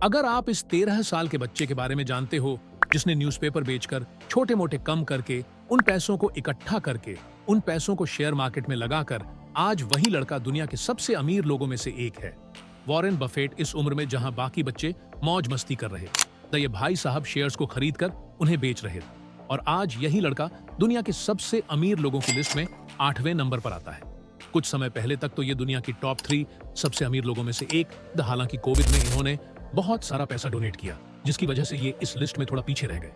अगर आप इस 13 साल के बच्चे के बारे में जानते हो जिसने न्यूज़पेपर बेचकर छोटे मोटे कम करके उन पैसों को इकट्ठा करके उन पैसों को शेयर मार्केट में लगाकर आज वही लड़का दुनिया के सबसे अमीर लोगों में से एक है। वॉरेन बफेट इस उम्र में जहां बाकी बच्चे मौज मस्ती कर रहे तो ये भाई साहब शेयर्स को खरीद कर उन्हें बेच रहे और आज यही लड़का दुनिया के सबसे अमीर लोगों की लिस्ट में 8वें नंबर पर आता है। कुछ समय पहले तक तो ये दुनिया की टॉप 3 सबसे अमीर लोगों में से एक हालांकि कोविड में इन्होंने बहुत सारा पैसा डोनेट किया जिसकी वजह से ये इस लिस्ट में थोड़ा पीछे रह गए।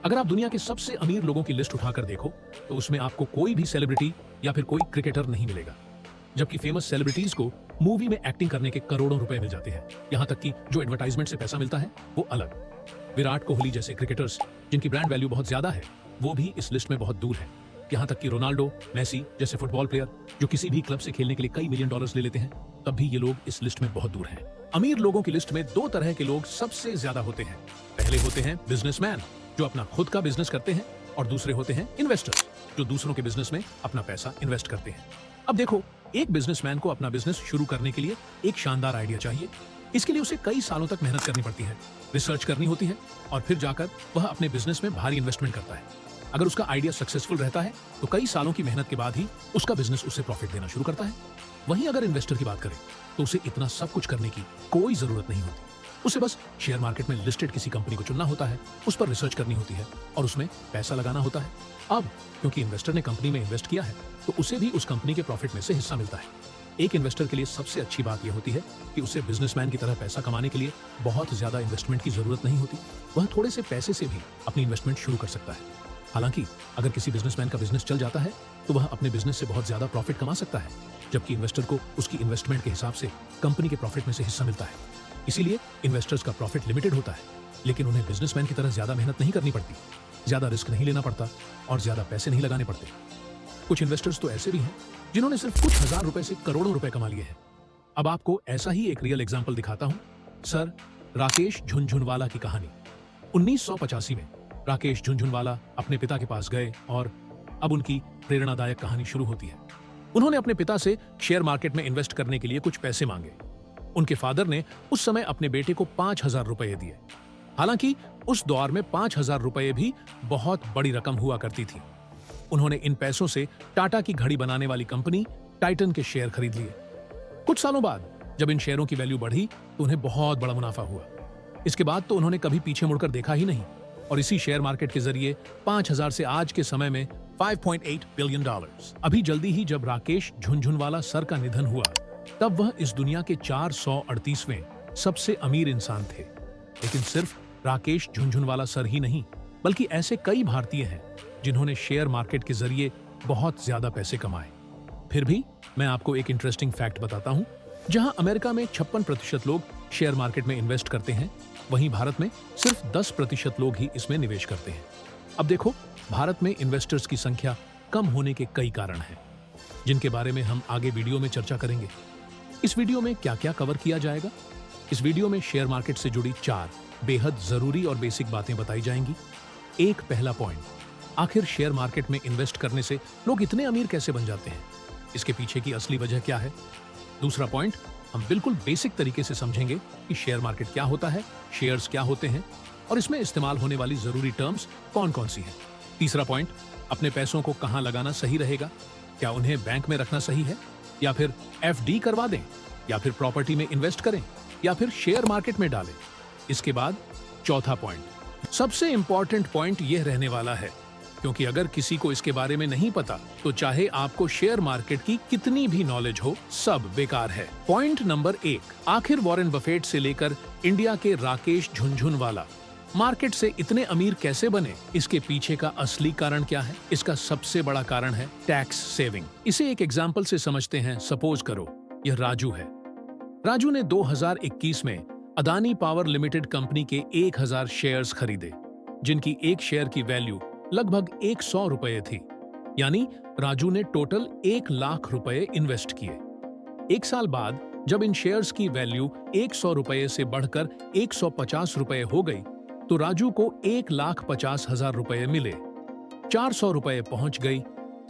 अगर आप दुनिया के सबसे अमीर लोगों की लिस्ट उठाकर देखो तो उसमें आपको कोई भी सेलिब्रिटी या फिर कोई क्रिकेटर नहीं मिलेगा, जबकि फेमस सेलिब्रिटीज को मूवी में एक्टिंग करने के करोड़ों रुपए मिल जाते हैं। यहाँ तक कि जो एडवर्टाइजमेंट से पैसा मिलता है वो अलग। विराट कोहली जैसे क्रिकेटर्स जिनकी ब्रांड वैल्यू बहुत ज्यादा है वो भी इस लिस्ट में बहुत दूर है। यहाँ तक कि रोनाल्डो, मेसी जैसे फुटबॉल प्लेयर जो किसी भी क्लब से खेलने के लिए कई मिलियन डॉलर्स ले लेते हैं, तब भी ये लोग इस लिस्ट में बहुत दूर हैं। अमीर लोगों की लिस्ट में 2 तरह के लोग सबसे ज्यादा होते हैं। पहले होते हैं बिजनेसमैन जो अपना खुद का बिजनेस करते हैं और दूसरे होते हैं इन्वेस्टर्स जो दूसरों के बिजनेस में अपना पैसा इन्वेस्ट करते हैं। अब देखो, एक बिजनेसमैन को अपना बिजनेस शुरू करने के लिए एक शानदार आइडिया चाहिए। इसके लिए उसे कई सालों तक मेहनत करनी पड़ती है, रिसर्च करनी होती है और फिर जाकर वह अपने बिजनेस में भारी इन्वेस्टमेंट करता है। अगर उसका आइडिया सक्सेसफुल रहता है तो कई सालों की मेहनत के बाद ही उसका बिजनेस उसे प्रॉफिट देना शुरू करता है। वहीं अगर इन्वेस्टर की बात करें तो उसे इतना सब कुछ करने की कोई जरूरत नहीं होती। उसे बस शेयर मार्केट में लिस्टेड किसी कंपनी को चुनना होता है, उस पर रिसर्च करनी होती है और उसमें पैसा लगाना होता है। अब क्योंकि इन्वेस्टर ने कंपनी में इन्वेस्ट किया है तो उसे भी उस कंपनी के प्रॉफिट में से हिस्सा मिलता है। एक इन्वेस्टर के लिए सबसे अच्छी बात यह होती है कि उसे बिजनेसमैन की तरह पैसा कमाने के लिए बहुत ज्यादा इन्वेस्टमेंट की जरूरत नहीं होती। वह थोड़े से पैसे से भी अपनी इन्वेस्टमेंट शुरू कर सकता है। हालांकि अगर किसी बिजनेसमैन का बिजनेस चल जाता है तो वह अपने बिजनेस से बहुत ज्यादा प्रॉफिट कमा सकता है, जबकि इन्वेस्टर को उसकी इन्वेस्टमेंट के हिसाब से कंपनी के प्रॉफिट में से हिस्सा मिलता है। इसीलिए इन्वेस्टर्स का प्रॉफिट लिमिटेड होता है, लेकिन उन्हें बिजनेसमैन की तरह ज्यादा मेहनत नहीं करनी पड़ती, ज्यादा रिस्क नहीं लेना पड़ता और ज्यादा पैसे नहीं लगाने पड़ते। कुछ इन्वेस्टर्स तो ऐसे भी हैं जिन्होंने सिर्फ कुछ हजार रुपए से करोड़ों रुपए कमा लिए हैं। अब आपको ऐसा ही एक रियल एग्जाम्पल दिखाता हूं, सर राकेश झुनझुनवाला की कहानी। 1985 में राकेश झुनझुनवाला अपने पिता के पास गए और अब उनकी प्रेरणादायक कहानी शुरू होती है। उन्होंने अपने पिता से शेयर मार्केट में इन्वेस्ट करने के लिए कुछ पैसे मांगे। उनके फादर ने उस समय अपने बेटे को 5,000 रुपए दिए। हालांकि उस दौर में 5,000 रुपए भी बहुत बड़ी रकम हुआ करती थी। उन्होंने इन पैसों से टाटा की घड़ी बनाने वाली कंपनी टाइटन के शेयर खरीद लिए। कुछ सालों बाद जब इन शेयरों की वैल्यू बढ़ी तो उन्हें बहुत बड़ा मुनाफा हुआ। इसके बाद तो उन्होंने कभी पीछे मुड़कर देखा ही नहीं और इसी शेयर मार्केट के जरिए 5,000 से आज के समय में $5.8 बिलियन। अभी जल्दी ही जब राकेश झुनझुनवाला सर का निधन हुआ तब वह इस दुनिया के 438वें सबसे अमीर इंसान थे। लेकिन सिर्फ राकेश झुनझुनवाला सर ही नहीं, बल्कि ऐसे कई भारतीय हैं जिन्होंने शेयर मार्केट के जरिए बहुत ज्यादा पैसे कमाए। फिर भी मैं आपको एक इंटरेस्टिंग फैक्ट बताता हूं, जहां अमेरिका में 56% लोग शेयर मार्केट में इन्वेस्ट करते हैं, वहीं भारत में सिर्फ 10% लोग ही इसमें निवेश करते हैं। अब देखो, भारत में इन्वेस्टर्स की संख्या कम होने के कई कारण हैं, जिनके बारे में हम आगे वीडियो में चर्चा करेंगे। इस वीडियो में क्या क्या कवर किया जाएगा? इस वीडियो में शेयर मार्केट से जुड़ी 4 बेहद जरूरी और बेसिक बातें बताई जाएंगी। एक पहला पॉइंट, आखिर शेयर मार्केट में इन्वेस्ट करने से लोग इतने अमीर कैसे बन जाते हैं? इसके पीछे की असली वजह क्या है? दूसरा पॉइंट, हम बिल्कुल बेसिक तरीके से समझेंगे कि शेयर मार्केट क्या होता है, शेयर्स क्या होते हैं और इसमें इस्तेमाल होने वाली जरूरी टर्म्स कौन कौन सी हैं। तीसरा पॉइंट, अपने पैसों को कहां लगाना सही रहेगा? क्या उन्हें बैंक में रखना सही है, या फिर एफडी करवा दें, या फिर प्रॉपर्टी में इन्वेस्ट करें, या फिर शेयर मार्केट में डालें? इसके बाद चौथा पॉइंट, सबसे इंपॉर्टेंट पॉइंट यह रहने वाला है, क्योंकि अगर किसी को इसके बारे में नहीं पता तो चाहे आपको शेयर मार्केट की कितनी भी नॉलेज हो, सब बेकार है। पॉइंट नंबर 1, आखिर वॉरेन बफेट से लेकर इंडिया के राकेश झुनझुनवाला मार्केट से इतने अमीर कैसे बने? इसके पीछे का असली कारण क्या है? इसका सबसे बड़ा कारण है टैक्स सेविंग। इसे एक एग्जाम्पल से समझते हैं। सपोज करो यह राजू है। राजू ने 2021 में अदानी पावर लिमिटेड कंपनी के 1000 शेयर्स खरीदे, जिनकी एक शेयर की वैल्यू लगभग 100 रुपए थी। यानी राजू ने टोटल 1 लाख रुपए इन्वेस्ट किए। 1 साल बाद जब इन शेयर्स की वैल्यू 100 रुपए से बढ़कर 150 रुपए हो गई तो राजू को 1,50,000 रुपए मिले। 400 रुपए पहुंच गई,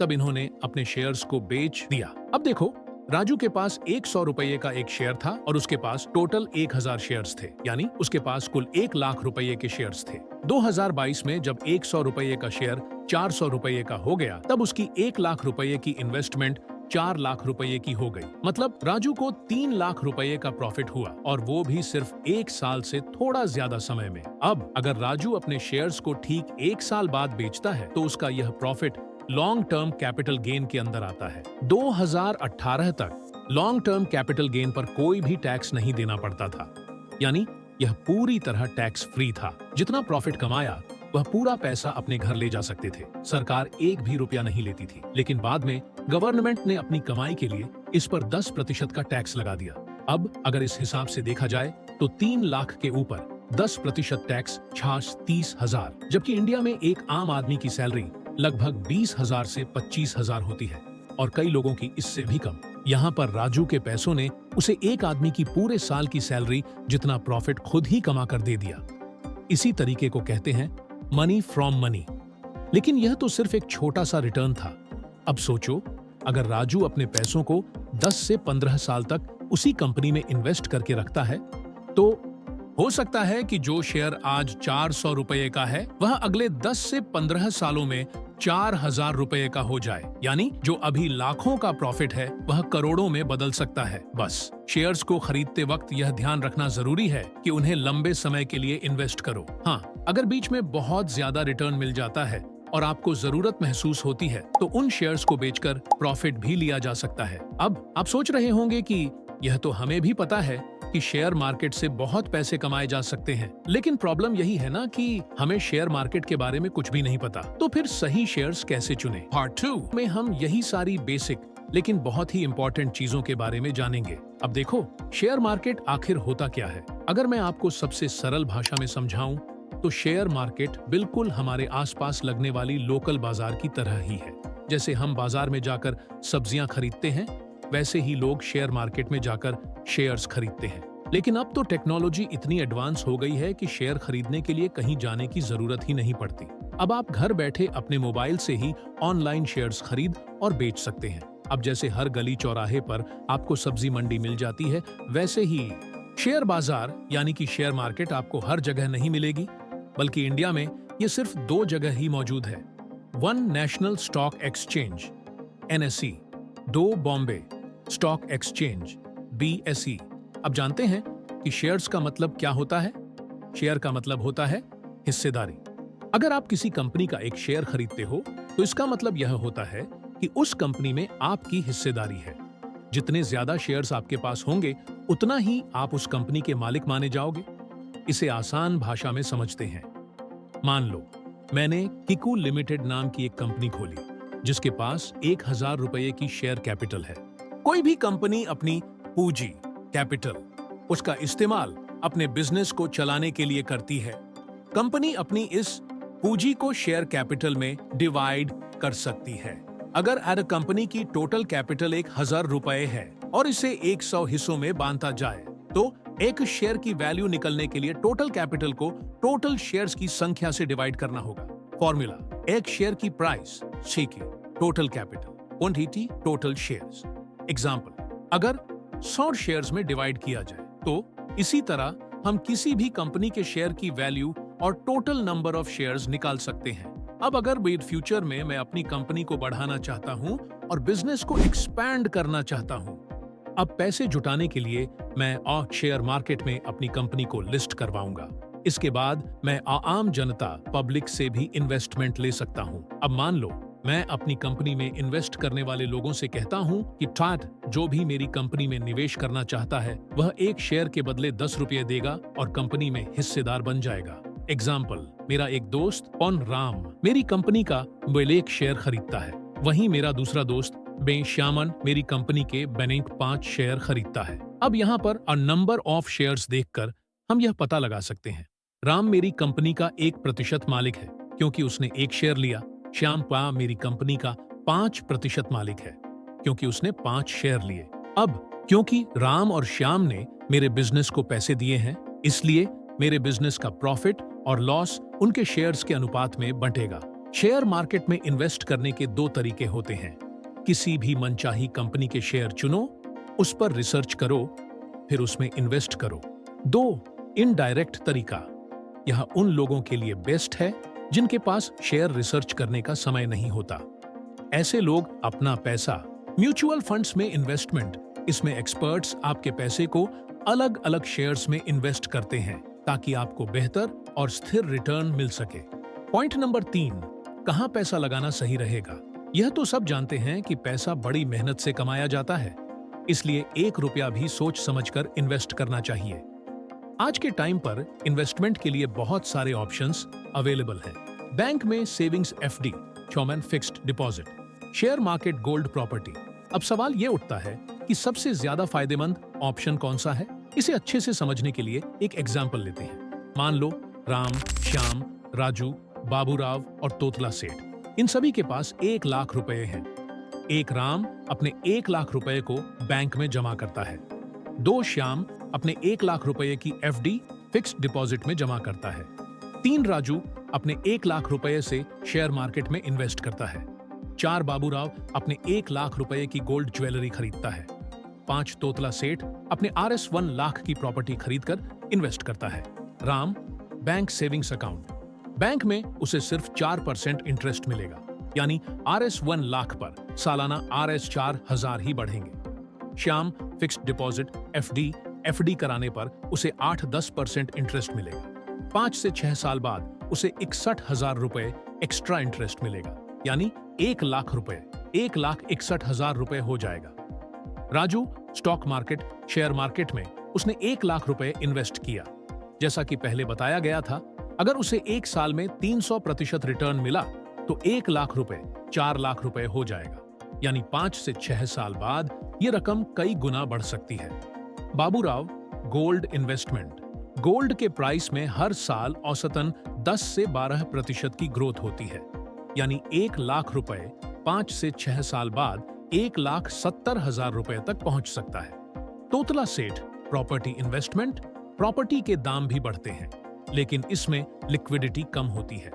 तब इन्होंने अपने शेयर्स को बेच दिया। अब देखो, राजू के पास 100 रुपये का एक शेयर था और उसके पास टोटल 1000 शेयर्स थे, यानी उसके पास कुल 1 लाख रुपये के शेयर्स थे। 2022 में जब 100 रुपये का शेयर 400 रुपये का हो गया, तब उसकी 1 लाख रुपये की इन्वेस्टमेंट 4 लाख रुपये की हो गई। मतलब राजू को 3 लाख रुपये का प्रॉफिट हुआ, और वो भी सिर्फ 1 साल से थोड़ा ज्यादा समय में। अब अगर राजू अपने शेयर्स को ठीक 1 साल बाद बेचता है तो उसका यह profit long term capital gain के अंदर आता है। 2018 तक लॉन्ग टर्म कैपिटल गेन पर कोई भी टैक्स नहीं देना पड़ता था, यानी यह पूरी तरह टैक्स फ्री था। जितना प्रॉफिट कमाया वह पूरा पैसा अपने घर ले जा सकते थे। सरकार एक भी रुपया नहीं लेती थी। लेकिन बाद में गवर्नमेंट ने अपनी कमाई के लिए इस पर 10% का टैक्स लगा दिया। अब अगर इस हिसाब से देखा जाए तो 3 लाख के ऊपर 10% टैक्स 30,000, जबकि इंडिया में एक आम आदमी की सैलरी लगभग 20,000 से 25,000 होती है और कई लोगों की इससे भी कम। यहाँ पर राजू के पैसों ने उसे एक आदमी की पूरे साल की सैलरी जितना प्रॉफिट खुद ही कमा कर दे दिया। इसी तरीके को कहते हैं मनी फ्रॉम मनी। लेकिन यह तो सिर्फ एक छोटा सा रिटर्न था। अब सोचो, अगर राजू अपने पैसों को 10 से 15 साल तक उसी कंपनी में इन्वेस्ट करके रखता है, तो हो सकता है कि जो शेयर आज 400 रुपये का है वह अगले 10 से 15 सालों में 4,000 रुपये का हो जाए। यानी जो अभी लाखों का प्रॉफिट है वह करोड़ों में बदल सकता है। बस शेयर्स को खरीदते वक्त यह ध्यान रखना जरूरी है कि उन्हें लंबे समय के लिए इन्वेस्ट करो। हाँ, अगर बीच में बहुत ज्यादा रिटर्न मिल जाता है और आपको जरूरत महसूस होती है तो उन शेयर्स को बेचकर प्रॉफिट भी लिया जा सकता है। अब आप सोच रहे होंगे कि यह तो हमें भी पता है कि शेयर मार्केट से बहुत पैसे कमाए जा सकते हैं, लेकिन प्रॉब्लम यही है ना कि हमें शेयर मार्केट के बारे में कुछ भी नहीं पता। तो फिर सही शेयर्स कैसे चुनें? पार्ट 2 में हम यही सारी बेसिक लेकिन बहुत ही इंपॉर्टेंट चीजों के बारे में जानेंगे। अब देखो, शेयर मार्केट आखिर होता क्या है? अगर मैं आपको सबसे सरल भाषा में समझाऊं तो शेयर मार्केट बिल्कुल हमारे आसपास लगने वाली लोकल बाजार की तरह ही है। जैसे हम बाजार में जाकर सब्जियां खरीदते हैं, वैसे ही लोग शेयर मार्केट में जाकर शेयर्स खरीदते हैं। लेकिन अब तो टेक्नोलॉजी इतनी एडवांस हो गई है कि शेयर खरीदने के लिए कहीं जाने की जरूरत ही नहीं पड़ती। अब आप घर बैठे अपने मोबाइल से ही ऑनलाइन शेयर्स खरीद और बेच सकते हैं। अब जैसे हर गली चौराहे पर आपको सब्जी मंडी मिल जाती है, वैसे ही शेयर बाजार यानी कि शेयर मार्केट आपको हर जगह नहीं मिलेगी, बल्कि इंडिया में ये सिर्फ 2 जगह ही मौजूद है। 1 national stock exchange NSE, 2 Bombay stock exchange BSE। अब जानते हैं कि शेयर्स का मतलब क्या होता है? शेयर का मतलब होता है हिस्सेदारी। अगर आप किसी कंपनी का एक शेयर खरीदते हो तो इसका मतलब यह होता है कि उस कंपनी में आपकी हिस्सेदारी है। जितने ज्यादा शेयर्स आपके पास होंगे उतना ही आप उस कंपनी के मालिक माने जाओगे। इसे आसान भाषा में समझते हैं। मान लो मैंने किकू लिमिटेड नाम की एक कंपनी खोली जिसके पास 1,000 रुपये की शेयर कैपिटल है। कोई भी कंपनी अपनी पूंजी कैपिटल उसका इस्तेमाल अपने बिजनेस को चलाने के लिए करती है। कंपनी अपनी इस पूंजी को शेयर कैपिटल में डिवाइड कर सकती है। अगर हर कंपनी की टोटल कैपिटल 1,000 रुपए है और इसे 100 हिस्सों में बांटा जाए तो एक शेयर की वैल्यू निकलने के लिए टोटल कैपिटल को टोटल शेयर्स की संख्या से डिवाइड करना होगा। फॉर्मूला, एक शेयर की प्राइस की total capital quantity total shares. Example, अगर 100 शेयर्स में डिवाइड किया जाए तो इसी तरह हम किसी भी कंपनी के शेयर की वैल्यू और टोटल नंबर ऑफ शेयर्स निकाल सकते हैं। अब अगर फ्यूचर में मैं अपनी कंपनी को बढ़ाना चाहता हूं और बिजनेस को एक्सपैंड करना चाहता हूं, अब पैसे जुटाने के लिए मैं शेयर मार्केट में अपनी कंपनी को लिस्ट करवाऊंगा। इसके बाद मैं आम जनता पब्लिक से भी इन्वेस्टमेंट ले सकता हूं। अब मान लो मैं अपनी कंपनी में इन्वेस्ट करने वाले लोगों से कहता हूं कि जो भी मेरी कंपनी में निवेश करना चाहता है वह एक शेयर के बदले 10 रुपये देगा और कंपनी में हिस्सेदार बन जाएगा। एग्जाम्पल, मेरा एक दोस्त पॉन राम मेरी कंपनी का एक शेयर खरीदता है, वहीं मेरा दूसरा दोस्त श्यामन मेरी कंपनी के बैंक 5 शेयर खरीदता है। अब यहाँ पर नंबर ऑफ शेयर्स देखकर हम यह पता लगा सकते हैं राम मेरी कंपनी का 1% मालिक है क्योंकि उसने 1 शेयर लिया। श्याम मेरी कंपनी का 5% मालिक है क्योंकि उसने 5 शेयर लिए। अब क्योंकि राम और श्याम ने मेरे बिजनेस को पैसे दिए हैं, इसलिए मेरे बिजनेस का प्रॉफिट और लॉस उनके शेयर्स के अनुपात में बंटेगा। शेयर मार्केट में इन्वेस्ट करने के 2 तरीके होते हैं। किसी भी मनचाही कंपनी के शेयर चुनो, उस पर रिसर्च करो, फिर उसमें इन्वेस्ट करो। 2. इनडायरेक्ट तरीका। यह उन लोगों के लिए बेस्ट है जिनके पास शेयर रिसर्च करने का समय नहीं होता। ऐसे लोग अपना पैसा म्यूचुअल फंड्स में इन्वेस्टमेंट, इसमें एक्सपर्ट्स आपके पैसे को अलग अलग शेयर्स में इन्वेस्ट करते हैं ताकि आपको बेहतर और स्थिर रिटर्न मिल सके। पॉइंट नंबर 3, कहां पैसा लगाना सही रहेगा। यह तो सब जानते हैं कि पैसा बड़ी मेहनत से कमाया जाता है, इसलिए 1 रुपया भी सोच समझकर इन्वेस्ट करना चाहिए। आज के टाइम पर इन्वेस्टमेंट के लिए बहुत सारे ऑप्शंस अवेलेबल हैं। बैंक में सेविंग्स एफडी, शॉमैन fixed deposit, share market, gold, property. अब सवाल ये उठता है कि सबसे ज्यादा फायदेमंद ऑप्शन कौन सा है। इसे अच्छे से समझने के लिए एक एग्जाम्पल लेते हैं। मान लो राम, श्याम, राजू, बाबूराव और तोतला सेठ, इन सभी के पास 1 लाख रुपए हैं। एक राम अपने 1 लाख रुपए को बैंक में जमा करता है। 2 श्याम अपने 1 लाख रुपए की एफडी फिक्स्ड डिपॉजिट में जमा करता है। 3 राजू अपने 1 लाख रुपए से शेयर मार्केट में इन्वेस्ट करता है। 4 बाबूराव अपने 1 लाख रुपए की गोल्ड ज्वेलरी खरीदता है। 5 तोतला सेठ अपने RS1 लाख की प्रॉपर्टी खरीदकर इन्वेस्ट करता है। Ram, bank savings account, bank में उसे सिर्फ 4% इंटरेस्ट मिलेगा, यानी RS1 लाख पर सालाना RS4000 ही बढ़ेंगे। श्याम, फिक्स्ड डिपॉजिट एफडी कराने पर उसे 8-10% इंटरेस्ट मिलेगा। 5 से 6 साल बाद उसे 61,000 रुपए एक्स्ट्रा इंटरेस्ट मिलेगा, यानी 1 लाख रुपए, 1,61,000 रुपए हो जाएगा। Raju, stock market, share market में उसने 1 लाख रुपए इन्वेस्ट किया। जैसा कि पहले बताया गया था, अगर उसे 1 साल में 300% रिटर्न मिला तो 1 लाख रुपए 4 लाख रुपए हो जाएगा, यानी 5 से 6 साल बाद ये रकम कई गुना बढ़ सकती है। बाबूराव, गोल्ड इन्वेस्टमेंट, गोल्ड के प्राइस में हर साल औसतन 10 से 12% की ग्रोथ होती है, यानी 1 लाख रुपए 5 से 6 साल बाद 1,70,000 रुपए तक पहुंच सकता है। तोतला सेठ, प्रॉपर्टी इन्वेस्टमेंट, प्रॉपर्टी के दाम भी बढ़ते हैं, लेकिन इसमें लिक्विडिटी कम होती है,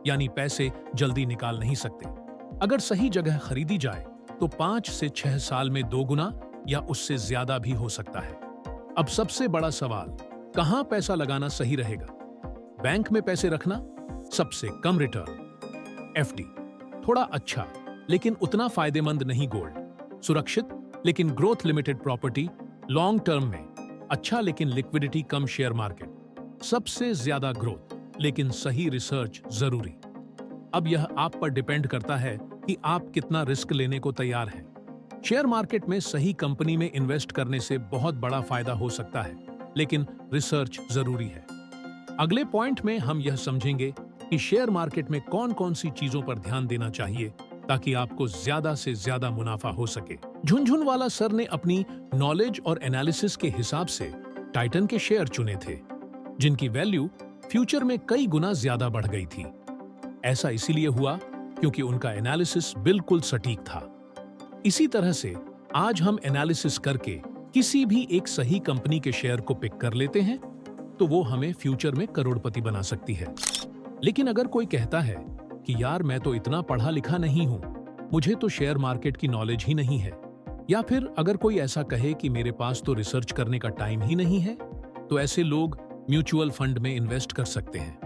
यानी पैसे जल्दी निकाल नहीं सकते। अगर सही जगह खरीदी जाए तो 5 से 6 साल में 2 गुना या उससे ज्यादा भी हो सकता है। अब सबसे बड़ा सवाल, कहां पैसा लगाना सही रहेगा। बैंक में पैसे रखना, सबसे कम रिटर्न। एफडी, थोड़ा अच्छा लेकिन उतना फायदेमंद नहीं। गोल्ड, सुरक्षित लेकिन growth limited property. Long term में अच्छा लेकिन लिक्विडिटी कम। शेयर मार्केट, सबसे ज्यादा ग्रोथ लेकिन सही रिसर्च जरूरी। अब यह आप पर डिपेंड करता है कि आप कितना रिस्क लेने को तैयार हैं। शेयर मार्केट में सही कंपनी में इन्वेस्ट करने से बहुत बड़ा फायदा हो सकता है, लेकिन रिसर्च जरूरी है। अगले पॉइंट में हम यह समझेंगे कि शेयर मार्केट में कौन कौन सी चीजों पर ध्यान देना चाहिए ताकि आपको ज्यादा से ज्यादा मुनाफा हो सके। झुनझुनवाला सर ने अपनी नॉलेज और एनालिसिस के हिसाब से टाइटन के शेयर चुने थे, जिनकी वैल्यू फ्यूचर में कई गुना ज्यादा बढ़ गई थी। ऐसा इसीलिए हुआ क्योंकि उनका एनालिसिस बिल्कुल सटीक था। इसी तरह से आज हम एनालिसिस करके किसी भी एक सही कंपनी के शेयर को पिक कर लेते हैं तो वो हमें फ्यूचर में करोड़पति बना सकती है। लेकिन अगर कोई कहता है कि यार मैं तो इतना पढ़ा लिखा नहीं हूं, मुझे तो शेयर मार्केट की नॉलेज ही नहीं है, या फिर अगर कोई ऐसा कहे कि मेरे पास तो रिसर्च करने का टाइम ही नहीं है, तो ऐसे लोग म्यूचुअल फंड में इन्वेस्ट कर सकते हैं।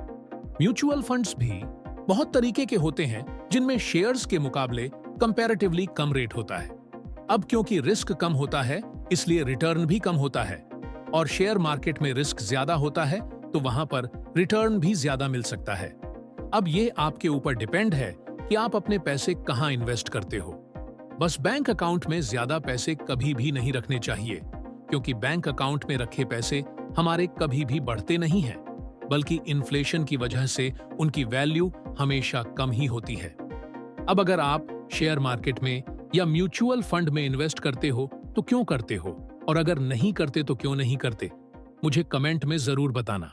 म्यूचुअल फंड्स भी बहुत तरीके के होते हैं जिनमें शेयर्स के मुकाबले कंपैरेटिवली कम रेट होता है। अब क्योंकि रिस्क कम होता है इसलिए रिटर्न भी कम होता है, और शेयर मार्केट में रिस्क ज्यादा होता है तो वहां पर रिटर्न भी ज्यादा मिल सकता है। अब ये आपके ऊपर डिपेंड है कि आप अपने पैसे कहां इन्वेस्ट करते हो। बस बैंक अकाउंट में ज्यादा पैसे कभी भी नहीं रखने चाहिए, क्योंकि बैंक अकाउंट में रखे पैसे हमारे कभी भी बढ़ते नहीं हैं, बल्कि इन्फ्लेशन की वजह से उनकी वैल्यू हमेशा कम ही होती है। अब अगर आप शेयर मार्केट में या म्यूचुअल फंड में इन्वेस्ट करते हो तो क्यों करते हो, और अगर नहीं करते तो क्यों नहीं करते, मुझे कमेंट में जरूर बताना।